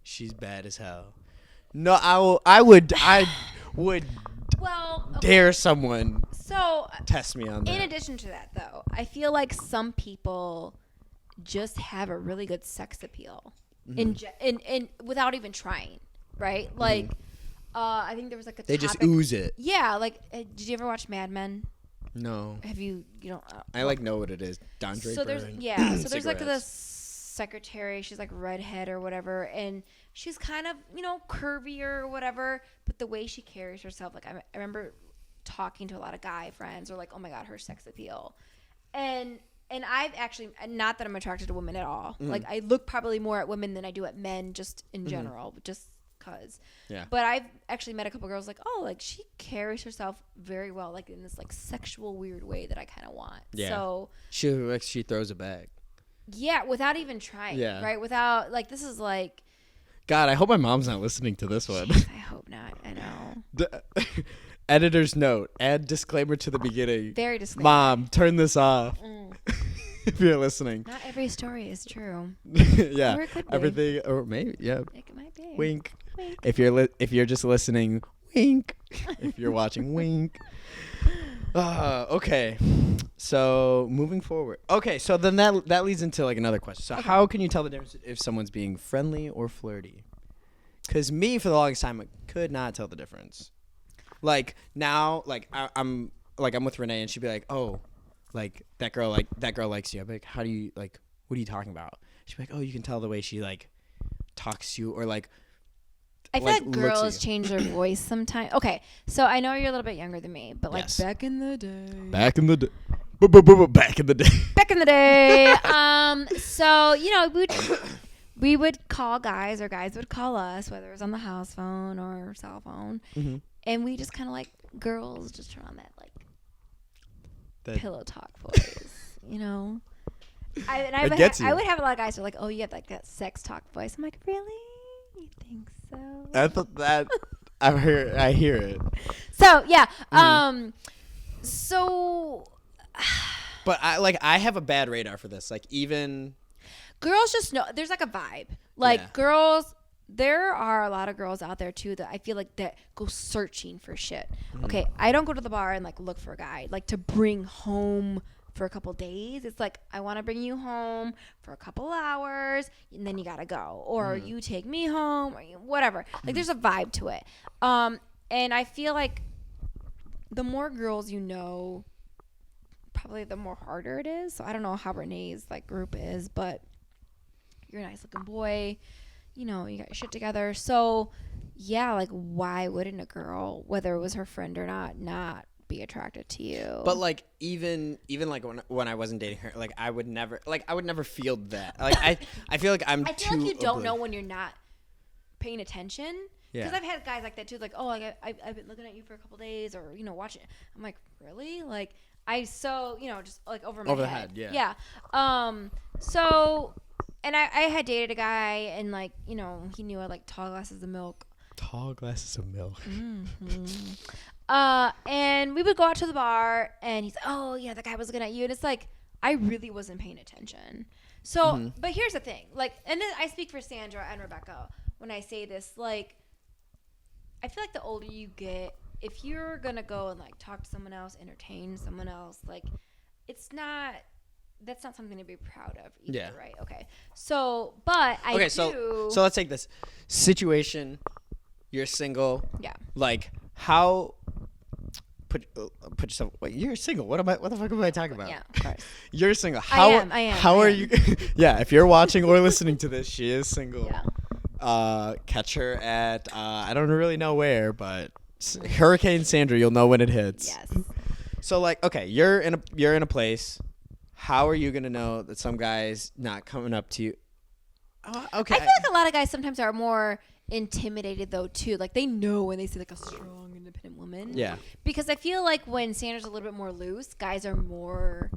she's bad as hell. No, I would well, okay. dare someone So test me on that. in addition to that, though, I feel like some people just have a really good sex appeal, in without even trying, right? Like, I think there was like a They just ooze it. Yeah, like, did you ever watch Mad Men? No. Have you? You don't. I like know what it is. Don Draper. So there's and so there's like cigarettes. this secretary. She's like redhead or whatever, and she's kind of curvier or whatever. But the way she carries herself, like I remember talking to a lot of guy friends, or like, oh my god, her sex appeal, and I've actually, not that I'm attracted to women at all. Like I look probably more at women than I do at men, just in general, just cause. Yeah. But I've actually met a couple girls like, oh, like she carries herself very well, like in this like sexual weird way that I kind of want. Yeah. So she throws it back. yeah, without even trying. Yeah. Right. Without like, this is like. God, I hope my mom's not listening to this one. Jeez, I hope not. I know. Editor's note: add disclaimer to the beginning. Very disclaimer. Mom, turn this off. If you're listening. Not every story is true. Yeah. Or it could be. Everything, or maybe, yeah. It might be. Wink. Wink. If you're just listening, wink. If you're watching, wink. Okay. So moving forward. Okay, so then that leads into like another question. So how can you tell the difference if someone's being friendly or flirty? Because me, for the longest time, I could not tell the difference. Like now, like I'm with Renee, and she'd be like, "Oh, like that girl likes you." I'd be like, "How do you like? What are you talking about?" She'd be like, "Oh, you can tell the way she like talks to you, or like." I feel like girls change their voice sometimes. Okay, so I know you're a little bit younger than me, but like back in the day. Back in the day. Back in the day. So we would call guys, or guys would call us, whether it was on the house phone or cell phone, and we just kind of like girls just turn on that like pillow talk voice, I would have a lot of guys who are like, "Oh, you have like that sex talk voice." I'm like, "Really? You think so?" I thought that I hear it. So yeah, so. But I have a bad radar for this. Like even girls just know there's like a vibe. Like girls, there are a lot of girls out there too that I feel like that go searching for shit. Okay, I don't go to the bar and like look for a guy like to bring home for a couple days. It's like I want to bring you home for a couple hours and then you gotta go, or you take me home, or whatever. Like there's a vibe to it. And I feel like the more girls you know, probably the more harder it is. So I don't know how Renee's like group is, but you're a nice looking boy, you got your shit together. So yeah, like why wouldn't a girl, whether it was her friend or not be attracted to you? But like even like when I wasn't dating her, like I would never feel that. Like I feel like I feel like you don't know when you're not paying attention. Because I've had guys like that too, like, "Oh, like I've been looking at you for a couple days, or watching." I'm like, really? Like just like over my head. Yeah. So, and I had dated a guy, and like he knew I like tall glasses of milk. Tall glasses of milk. And we would go out to the bar, and he's, "Oh, yeah, that guy was looking at you," and it's like I really wasn't paying attention. So, but here's the thing, like, and then I speak for Sandra and Rebecca when I say this, like, I feel like the older you get, if you're gonna go and like talk to someone else, entertain someone else, like that's not something to be proud of either, right? Okay. So, but so let's take this situation. You're single. Yeah. Like how put yourself. Wait, you're single. What the fuck am I talking about? Yeah, of course. You're single. I am. How are you? Yeah. If you're watching or listening to this, she is single. Yeah. Catch her at I don't really know where, but Hurricane Sandra, you'll know when it hits. Yes. So like, okay, you're in a place. How are you gonna know that some guy's not coming up to you? Okay. I feel like a lot of guys sometimes are more intimidated though too. Like they know when they see like a strong, independent woman. Yeah. Because I feel like when Sandra's a little bit more loose, guys are more,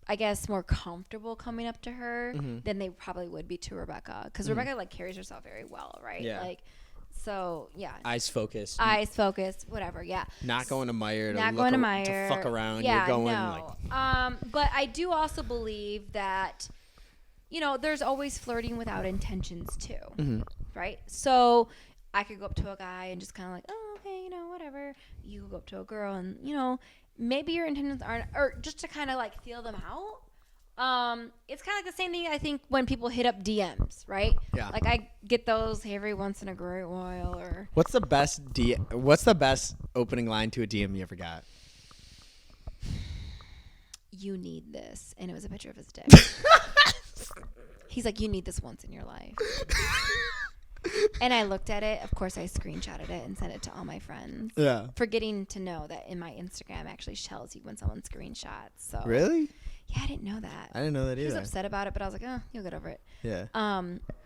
I guess, more comfortable coming up to her than they probably would be to Rebecca, because Rebecca like carries herself very well, right? Yeah. Like, so yeah. Eyes focused, whatever. Yeah. Not going to Meijer. To fuck around. Yeah. You're going no. But I do also believe that, there's always flirting without intentions too, right? So I could go up to a guy and just kind of like, oh, okay, whatever. You could go up to a girl and maybe your intentions aren't, or just to kind of like feel them out. It's kind of like the same thing I think when people hit up DMs, right? Yeah. Like I get those every once in a great while. Or What's the best opening line to a DM you ever got? You need this, and it was a picture of his dick. He's like, you need this once in your life. And I looked at it. Of course, I screenshotted it and sent it to all my friends. Yeah. Forgetting to know that in my Instagram actually tells you when someone screenshots. So really? Yeah, I didn't know that. I didn't know that either. He was upset about it, but I was like, oh, you'll get over it. Yeah.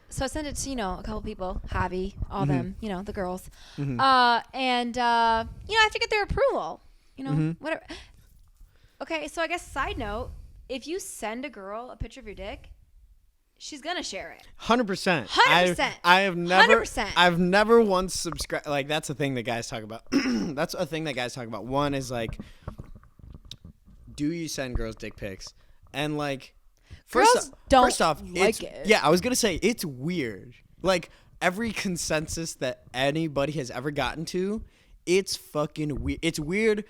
So I sent it to, a couple people, Javi, all them, the girls. And, I have to get their approval, whatever. Okay, so I guess side note, if you send a girl a picture of your dick, she's gonna share it. 100%. 100%. I've never once subscribed. Like that's a thing that guys talk about. That's a thing that guys talk about. One is like, do you send girls dick pics? And like, first off, like it. Yeah, I was gonna say it's weird. Like every consensus that anybody has ever gotten to It's fucking weird. It's weird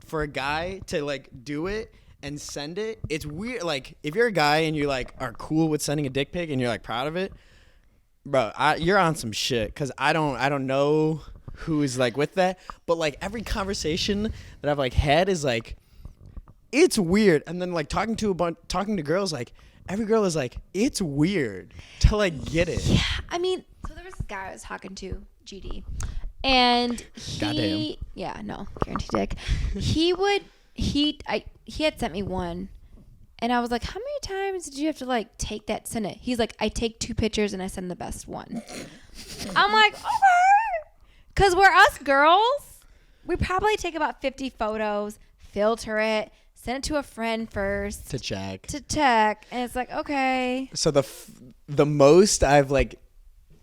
for a guy to like do it and send it. It's weird. Like if you're a guy and you like are cool with sending a dick pic and you're like proud of it, bro, you're on some shit. Cause I don't know who is like with that, but like every conversation that I've like had is like, it's weird. And then like talking to girls, like every girl is like, it's weird to like get it. Yeah, I mean, so there was this guy I was talking to, GD, and Goddamn. guaranteed dick. He had sent me one, and I was like, how many times did you have to like send it? He's like, I take 2 pictures and I send the best one. I'm like, okay. Because we're us girls, we probably take about 50 photos, filter it, send it to a friend first To check. and it's like, okay. So the most I've like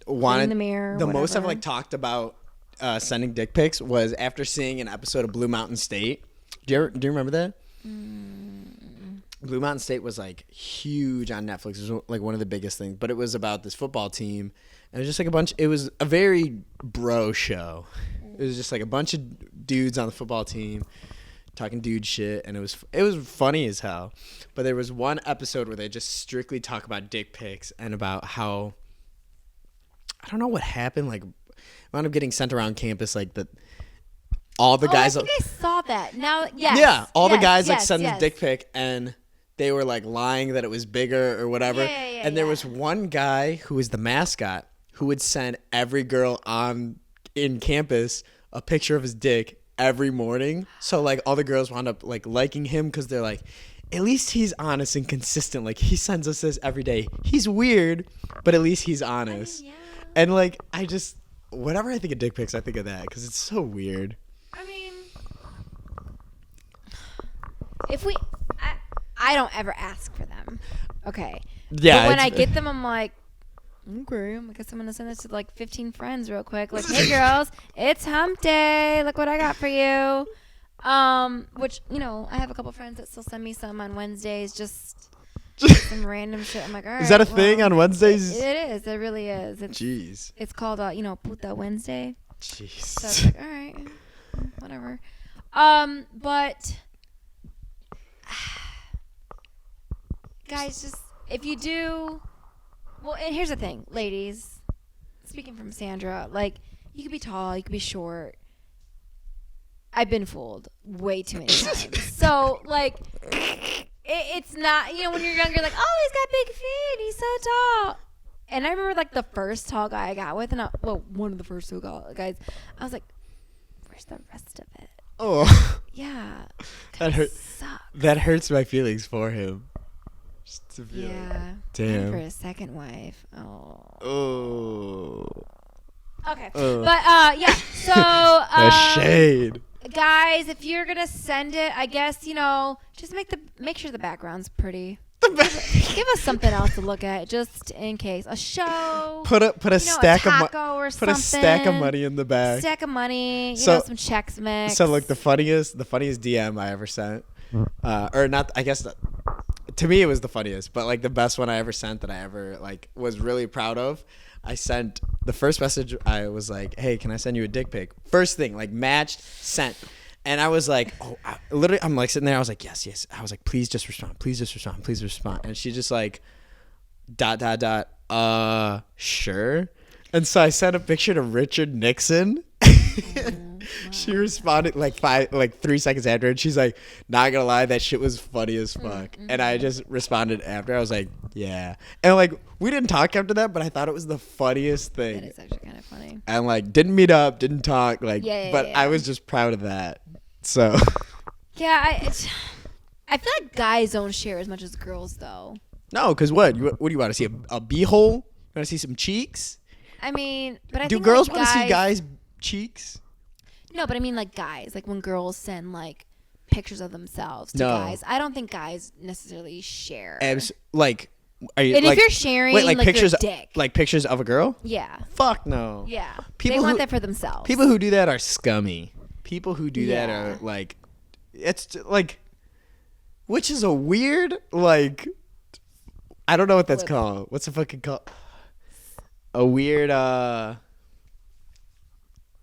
wanted, in the mirror, the most I've whatever. like talked about sending dick pics was after seeing an episode of Blue Mountain State. Do you remember that? Blue Mountain State was like huge on Netflix. It was like one of the biggest things, but it was about this football team. And it was just like it was a very bro show. It was just like a bunch of dudes on the football team talking dude shit, and it was funny as hell. But there was one episode where they just strictly talk about dick pics and about how, I don't know what happened, like wound up getting sent around campus, like all the guys. I think I saw that. Now, yes. Yeah, all the guys like yes, sent yes. a dick pic, and they were like lying that it was bigger or whatever. Yeah, and there yeah. was one guy who was the mascot who would send every girl in campus a picture of his dick every morning. So like all the girls wound up like liking him because they're like, at least he's honest and consistent. Like he sends us this every day. He's weird, but at least he's honest. yeah. And like whenever I think of dick pics, I think of that because it's so weird. I mean, I don't ever ask for them. Okay. Yeah, But when I it's- get them, I'm like, okay, I guess I'm going to send this to like 15 friends real quick. Like, hey girls, it's hump day. Look what I got for you. Which, I have a couple friends that still send me some on Wednesdays, just some random shit. I'm like, all right. Is that a thing on Wednesdays? It is. It really is. Jeez. It's called, Puta Wednesday. Jeez. So it's like, all right, whatever. But guys, just if you do, well, and here's the thing, ladies. Speaking from Sandra, like you could be tall, you could be short. I've been fooled way too many times. So like, it's not when you're younger, like, oh, he's got big feet, he's so tall. And I remember like the first tall guy I got with, one of the first two guys, I was like, where's the rest of it? Oh, Yeah. that hurt. Suck. That hurts my feelings for him. Just to feel Yeah. like, And damn. for his second wife. Oh. Oh. Okay. But yeah. So The shade. guys, if you're gonna send it, I guess just make sure the background's pretty. Give us something else to look at, just in case. A show. Put a stack a of taco or put something. a stack of money in the back. Stack of money. So- Some checks mix. So look, the funniest DM I ever sent, or not, I guess to me it was the funniest, but like the best one I ever sent that I ever like was really proud of. I sent the first message. I was like, "Hey, can I send you a dick pic?" First thing, like matched, sent. And I was like, I'm like sitting there. I was like, yes. I was like, please just respond. Please just respond. Please respond. And she just like, ... Sure. And so I sent a picture to Richard Nixon. She responded like 3 seconds after, and she's like, not gonna lie, that shit was funny as fuck. And I just responded after. I was like, yeah. And like, we didn't talk after that, but I thought it was the funniest thing. That is actually kind of funny. And like, didn't meet up, didn't talk, like, Yeah, but yeah. I was just proud of that. So. Yeah, I feel like guys don't share as much as girls, though. No, because what do you want to see? A beehole? You want to see some cheeks? I mean, but I Do think girls like, want to see guys' cheeks? No, but I mean like guys, like when girls send like pictures of themselves to No. guys. I don't think guys necessarily share. Like, are you And like, if you're sharing, wait, like pictures, your dick. like pictures of a girl? Yeah. Fuck no. Yeah. People they want who- that for themselves. People who do that are scummy. People who do that Yeah. are like, it's like, which is a weird, like, I don't know what that's Flip. called. What's the fucking called? A weird,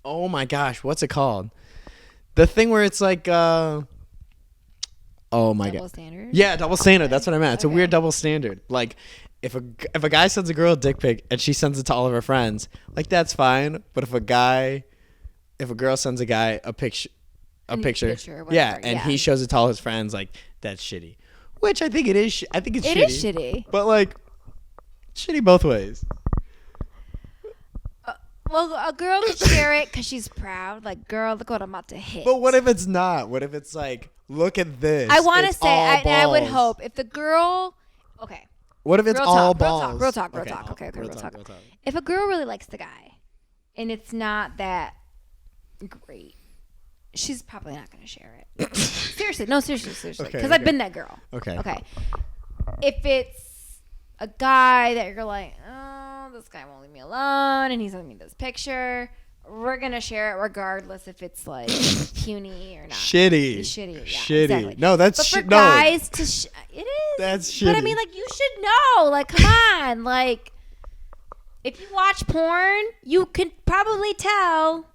Oh my gosh, what's it called? The thing where it's like oh my Double god. standard. Yeah, double standard. That's what I meant. It's a Okay. weird double standard. Like if a guy sends a girl a dick pic and she sends it to all of her friends, like that's fine. But if a girl sends a guy a picture, Picture or yeah, whatever, and yeah. he shows it to all his friends, like that's shitty. Which I think it is. I think it's It shitty. is shitty. But like, shitty both ways. Well, a girl could share it because she's proud. Like, girl, look what I'm about to hit. But what if it's not? What if it's like, look at this? I want to It's say, all I would balls. hope if the girl, okay, What if it's real all talk, balls? real talk. Okay, Okay, real talk. real talk. If a girl really likes the guy, and it's not that great, she's probably not going to share it. Seriously, Okay, because I've okay. been that girl. Okay. If it's a guy that you're like, oh, this guy won't leave me alone, and he's sending me this picture, we're gonna share it regardless if it's like puny or not. Shitty. Shitty. Yeah, Shitty. Exactly. No, that's But for shit. No. guys to it is. That's But I shitty. mean, like, you should know. Like, come on. Like, if you watch porn, you can probably tell.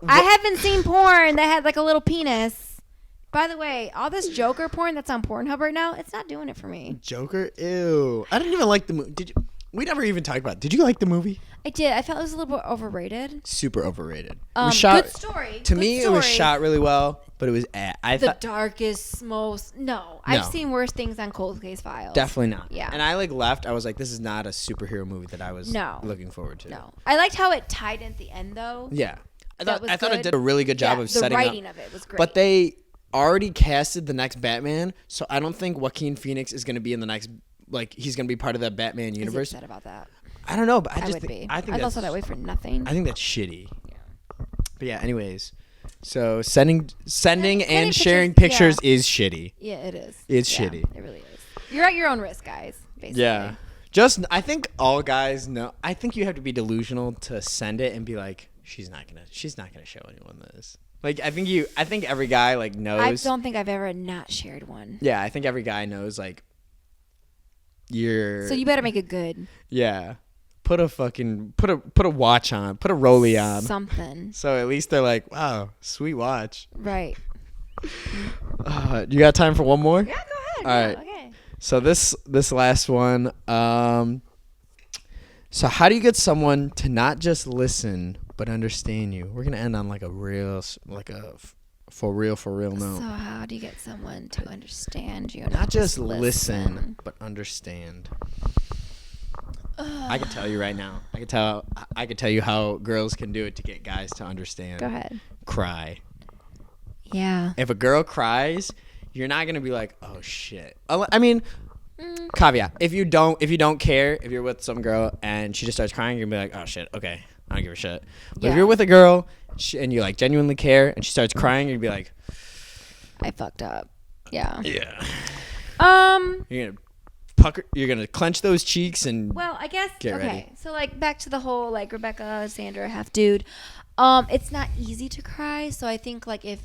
I haven't seen porn that had like a little penis. By the way, all this Joker porn that's on Pornhub right now, it's not doing it for me. Joker. Ew. I didn't even like the movie. Did you? We never even talked about it. Did you like the movie? I did. I felt it was a little bit overrated. Super overrated. It was shot, Good story. To Good me, it was story. shot really well, but it was. I The thought darkest, most. No, I've No. seen worse things on Cold Case Files. definitely not. Yeah. And I like left. I was like, this is not a superhero movie that I was No. looking forward to. No, I liked how it tied in at the end though. Yeah. I That thought was I thought it good. did a really good job Yeah, of setting the writing up. of it was great. But they already casted the next Batman, so I don't think Joaquin Phoenix is going to be in the next. Like he's going to be part of that Batman Is he universe. upset about that? I don't know, but I I just would think be. I think I'd that's also that way for nothing. I think that's shitty. But yeah, anyways. So sending Sending and sharing pictures, pictures is shitty. Yeah, it is. It's Yeah, shitty. It really is. You're at your own risk, guys. Basically. Yeah. Just I think all guys know. I think you have to be delusional to send it and be like, she's not gonna show anyone this. Like I think every guy like I knows. don't think I've ever not shared one. Yeah, I think every guy knows like you're. So you better make it good. Yeah. Put a watch on. Put a rollie on. Something. So at least they're like, wow, sweet watch. Right. You got time for one more? Yeah, go ahead. All right. Okay. So this last one. So how do you get someone to not just listen but understand you? We're gonna end on like a real, for real note. So how do you get someone to understand you? Not just listen but understand. I can tell you right now. I can tell you how girls can do it to get guys to understand. Go ahead. Cry. Yeah. If a girl cries, you're not gonna be like, oh shit. I mean, caveat: if you don't care, if you're with some girl and she just starts crying, you're gonna be like, oh shit, okay, I don't give a shit. But if Yeah. you're with a girl and you like genuinely care and she starts crying, you'd be like, I fucked up. Yeah. yeah. Um. You're gonna pucker. You're gonna clench those cheeks and Well, I guess. Get okay. ready. So like back to the whole like Rebecca, Sandra, half dude. It's not easy to cry. So I think like if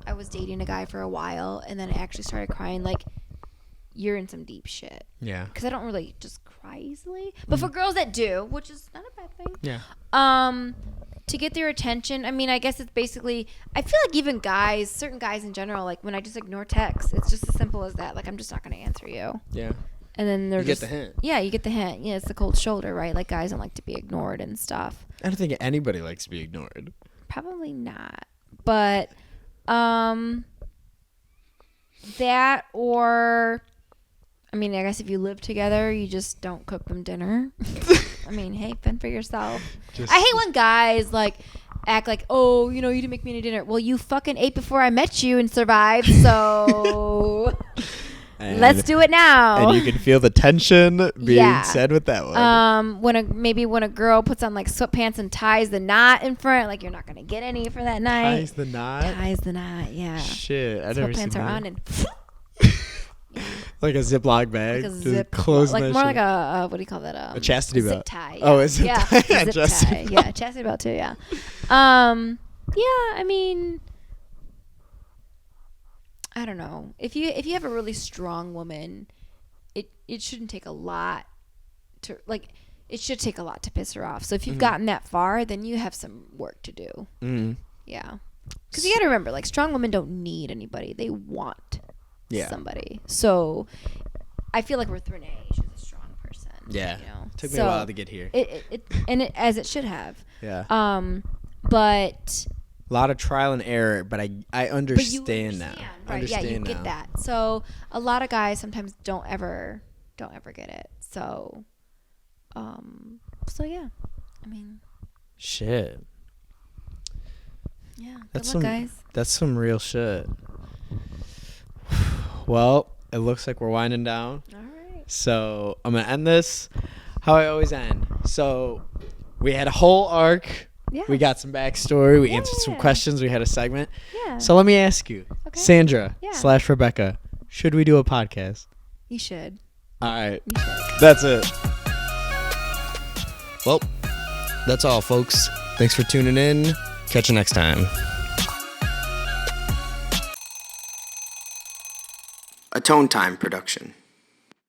I was dating a guy for a while and then I actually started crying, like you're in some deep shit. yeah, Because I don't really just cry easily. But for girls that do, which is not a bad thing. yeah. To get their attention, I mean, I guess it's basically, I feel like even guys, certain guys in general, like when I just ignore texts, it's just as simple as that. Like, I'm just not going to answer you. Yeah. And then they're You get just. the hint. Yeah, you get the hint. Yeah, it's the cold shoulder, right? Like, guys don't like to be ignored and stuff. I don't think anybody likes to be ignored. Probably not. But, that or, I mean, I guess if you live together, you just don't cook them dinner. I mean, hey, fend for yourself. I hate when guys like act like, oh, you didn't make me any dinner. Well, you fucking ate before I met you and survived, so let's do it now. And you can feel the tension being Yeah. said with that one. When a girl puts on like sweatpants and ties the knot in front, like you're not gonna get any for that night. Ties the knot. Ties the knot, yeah. Shit, I never seen Sweatpants are that. on and Like a Ziploc bag. like a Just zip, close like that more shit. like a what do you call that? A chastity zip belt. tie. Oh, yeah. a zip yeah, tie. a zip Chastity tie. belt. Yeah, chastity belt too. Yeah. Yeah. I mean, I don't know. If you have a really strong woman, it shouldn't take a lot to like. it should take a lot to piss her off. So if you've gotten that far, then you have some work to do. Mm-hmm. Yeah. Because you got to remember, like, strong women don't need anybody. They want somebody. So I feel like with Renee, she's a strong person. Yeah. You know? Took me a while to get here. As it should have. Yeah. But a lot of trial and error, but I understand now. Right? Yeah, you get that. So a lot of guys sometimes don't ever get it. So, yeah. I mean, shit. Yeah. That's good luck, some guys. That's some real shit. Well, it looks like we're winding down. All right. So I'm gonna end this how I always end. So we had a whole arc. Yeah. We got some backstory. We answered some questions. We had a segment. Yeah. So let me ask you, Sandra / Rebecca, should we do a podcast? You should. All right. You should. That's it. Well, that's all, folks. Thanks for tuning in. Catch you next time. A Tone Time production.